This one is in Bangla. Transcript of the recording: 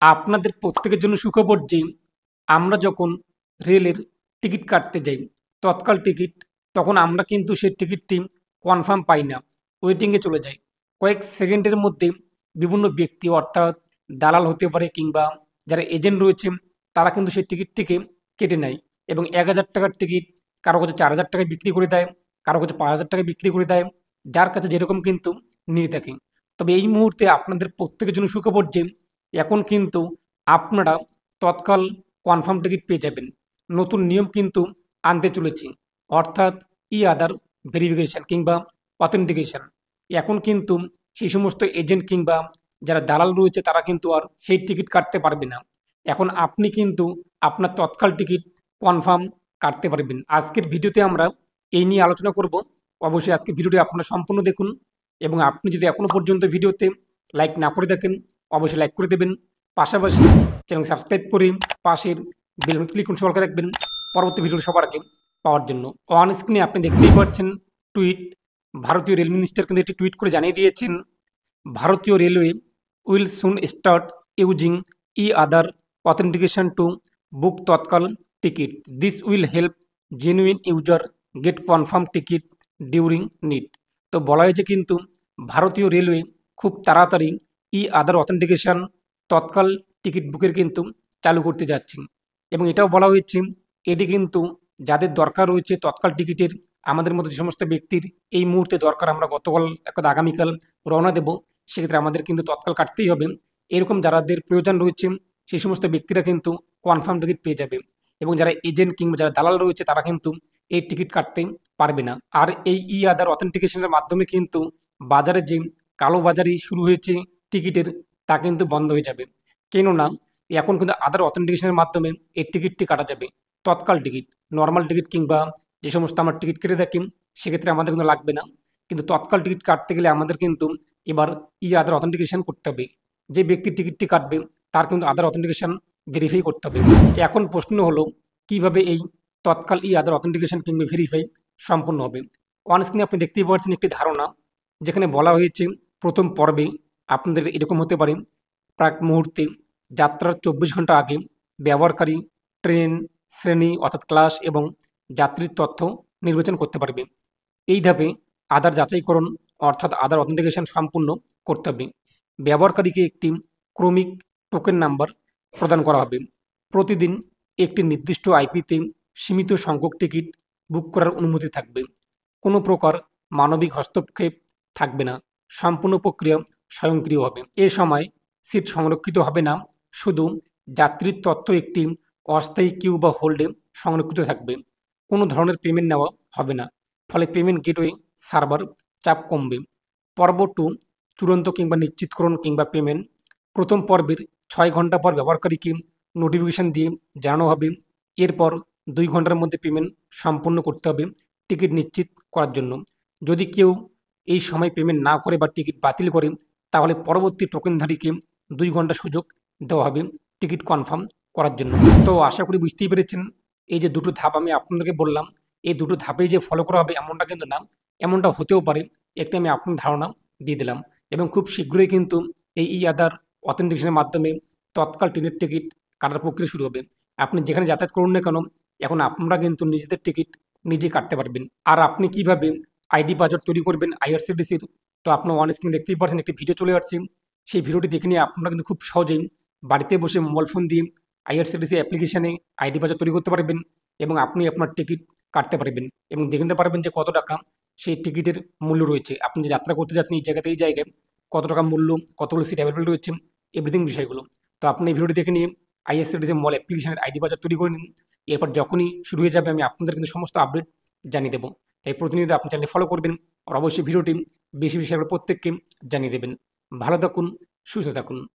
আপনাদের প্রত্যেকের জন্য সুখবর যে আমরা যখন রেলের টিকিট কাটতে যাই তৎকাল টিকিট, তখন আমরা কিন্তু সেই টিকিটটি কনফার্ম পাই না, ওয়েটিংয়ে চলে যাই। কয়েক সেকেন্ডের মধ্যে বিভিন্ন ব্যক্তি অর্থাৎ দালাল হতে পারে কিংবা যারা এজেন্ট রয়েছে তারা কিন্তু সেই টিকিটটিকে কেটে নেয় এবং ১,০০০ টাকার টিকিট কারো কাছে ৪,০০০ টাকায় বিক্রি করে দেয়, কারো কাছে ৫,০০০ টাকায় বিক্রি করে দেয়, যার কাছে যেরকম কিন্তু নিয়ে থাকে। তবে এই মুহূর্তে আপনাদের প্রত্যেকের জন্য সুখবর যে এখন কিন্তু আপনারা তৎকাল কনফার্ম টিকিট পেয়ে যাবেন। নতুন নিয়ম কিন্তু আনতে চলেছি, অর্থাৎ আধার ভেরিফিকেশান কিংবা অথেন্টিকেশন। এখন কিন্তু সেই সমস্ত এজেন্ট কিংবা যারা দালাল রয়েছে তারা কিন্তু আর সেই টিকিট কাটতে পারবে না। এখন আপনি কিন্তু আপনার তৎকাল টিকিট কনফার্ম কাটতে পারবেন। আজকের ভিডিওতে আমরা এই নিয়ে আলোচনা করব। অবশ্যই আজকের ভিডিওটি আপনারা সম্পূর্ণ দেখুন এবং আপনি যদি এখনও পর্যন্ত ভিডিওতে লাইক না করে দেখেন অবশ্যই লাইক করে দেবেন। পাশাপাশি চ্যানেল সাবস্ক্রাইব করে পাশের বেল ক্লিক করে সরকার রাখবেন পরবর্তী ভিডিও সবার আগে পাওয়ার জন্য। অন স্ক্রিনে আপনি দেখতেই পাচ্ছেন টুইট। ভারতীয় রেল মিনিস্টার কিন্তু একটি টুইট করে জানিয়ে দিয়েছেন, ভারতীয় railway will soon start using Aadhaar authentication to book Tatkal ticket. This will help genuine user gate confirm ticket during need. তো বলা হয়েছে কিন্তু ভারতীয় রেলওয়ে খুব তাড়াতাড়ি আধার অথেন্টিকেশন তৎকাল টিকিট বুকের কিন্তু চালু করতে যাচ্ছি। এবং এটাও বলা হয়েছে এটি কিন্তু যাদের দরকার রয়েছে তৎকাল টিকিটের, আমাদের মতো যে সমস্ত ব্যক্তির এই মুহূর্তে দরকার, আমরা গতকাল আগামীকাল রওনা দেব, সেক্ষেত্রে আমাদের কিন্তু তৎকাল কাটতেই হবে। এরকম যাদের প্রয়োজন রয়েছে সেই সমস্ত ব্যক্তিরা কিন্তু কনফার্ম টিকিট পেয়ে যাবে এবং যারা এজেন্ট কিংবা যারা দালাল রয়েছে তারা কিন্তু এই টিকিট কাটতে পারবে না। আর এই আধার অথেন্টিকেশনের মাধ্যমে কিন্তু বাজারে যে কালোবাজারি শুরু হয়েছে টিকিটের তা কিন্তু বন্ধ হয়ে যাবে। কেননা এখন কিন্তু আধার অথেন্টিকেশনের মাধ্যমে এই টিকিটটি কাটা যাবে। তৎকাল টিকিট, নর্মাল টিকিট কিংবা যে সমস্ত আমরা টিকিট কেটে থাকি সেক্ষেত্রে আমাদের কিন্তু লাগবে না, কিন্তু তৎকাল টিকিট কাটতে গেলে আমাদের কিন্তু এবার আধার অথেন্টিকেশন করতে হবে। যে ব্যক্তি টিকিটটি কাটবে তার কিন্তু আধার অথেন্টিকেশন ভেরিফাই করতে হবে। এখন প্রশ্ন হলো কিভাবে এই তৎকাল আধার অথেন্টিকেশন কিংবা ভেরিফাই সম্পূর্ণ হবে। অন স্ক্রিনে আপনি দেখতেই পাচ্ছেন একটি ধারণা, যেখানে বলা হয়েছে প্রথম পর্বে আপনাদের এরকম হতে পারে, প্রাক মুহূর্তে যাত্রার ২৪ ঘন্টা আগে ব্যবহারকারী ট্রেন, শ্রেণী অর্থাৎ ক্লাস এবং যাত্রীর তথ্য নির্বাচন করতে পারবে। এই ধাপে আধার যাচাইকরণ অর্থাৎ আধার অথেন্টিকেশন সম্পূর্ণ করতে হবে। ব্যবহারকারীকে একটি ক্রমিক টোকেন নাম্বার প্রদান করা হবে। প্রতিদিন একটি নির্দিষ্ট আইপিতে সীমিত সংখ্যক টিকিট বুক করার অনুমতি থাকবে। কোনো প্রকার মানবিক হস্তক্ষেপ থাকবে না। সম্পূর্ণ প্রক্রিয়া স্বয়ংক্রিয় হবে। এ সময় সিট সংরক্ষিত হবে না, শুধু যাত্রীর তথ্য একটি অস্থায়ী কিউ বা হোল্ডে সংরক্ষিত থাকবে। কোনো ধরনের পেমেন্ট নেওয়া হবে না, ফলে পেমেন্ট গেটওয়ে সার্ভার চাপ কমবে। পর্ব 2, চূড়ান্ত কিংবা নিশ্চিতকরণ কিংবা পেমেন্ট। প্রথম পর্বের ৬ ঘন্টা পর ব্যবহারকারীকে নোটিফিকেশান দিয়ে জানানো হবে। এরপর ২ ঘন্টার মধ্যে পেমেন্ট সম্পন্ন করতে হবে টিকিট নিশ্চিত করার জন্য। যদি কেউ এই সময় পেমেন্ট না করে বা টিকিট বাতিল করে তাহলে পরবর্তী টোকেনধারীকে ২ ঘন্টা সুযোগ দেওয়া হবে টিকিট কনফার্ম করার জন্য। তো আশা করি বুঝতেই পেরেছেন, এই যে দুটো ধাপ আমি আপনাদেরকে বললাম এই দুটো ধাপেই যে ফলো করা হবে এমনটা কিন্তু না, এমনটা হতেও পারে, একটু আমি আপনার ধারণা দিয়ে দিলাম। এবং খুব শীঘ্রই কিন্তু এই আধার অথেন্টিকেশনের মাধ্যমে তৎকাল ট্রেনের টিকিট কাটার প্রক্রিয়া শুরু হবে। আপনি যেখানে যাতায়াত করুন না কেন এখন আপনারা কিন্তু নিজেদের টিকিট নিজে কাটতে পারবেন। আর আপনি কিভাবে আইডি পাসওয়ার্ড তৈরি করবেন আইআরসিটিসির, তো আপনার অন স্ক্রিনে দেখতেই পাচ্ছেন একটি ভিডিও চলে আসছে। সেই ভিডিওটি দেখে নিয়ে আপনারা কিন্তু খুব সহজেই বাড়িতে বসে মোবাইল ফোন দিয়ে আইআরসিটিসি অ্যাপ্লিকেশানে আইডি পাসওয়ার্ড তৈরি করতে পারবেন এবং আপনি আপনার টিকিট কাটতে পারবেন এবং দেখে নিতে পারবেন যে কত টাকা সেই টিকিটের মূল্য রয়েছে। আপনি যে যাত্রা করতে যাচ্ছেন এই জায়গাতে এই জায়গায় কত টাকা মূল্য, কতগুলো সিট অ্যাভেলেবল রয়েছে, এভরিথিং বিষয়গুলো। তো আপনি এই ভিডিওটি দেখে নিয়ে আইআরসিটিসি মোবাইল অ্যাপ্লিকেশনের আইডি পাসওয়ার্ড তৈরি করে নিন। এরপর যখনই শুরু হয়ে যাবে আমি আপনাদের কিন্তু সমস্ত আপডেট জানিয়ে দেবো। তাই প্রতিনিয়ত আপনি চ্যানেল ফলো করবেন আর অবশ্যই ভিডিওটি বেশি বেশি প্রত্যেককে জানিয়ে দেবেন। ভালো থাকুন, সুস্থ থাকুন।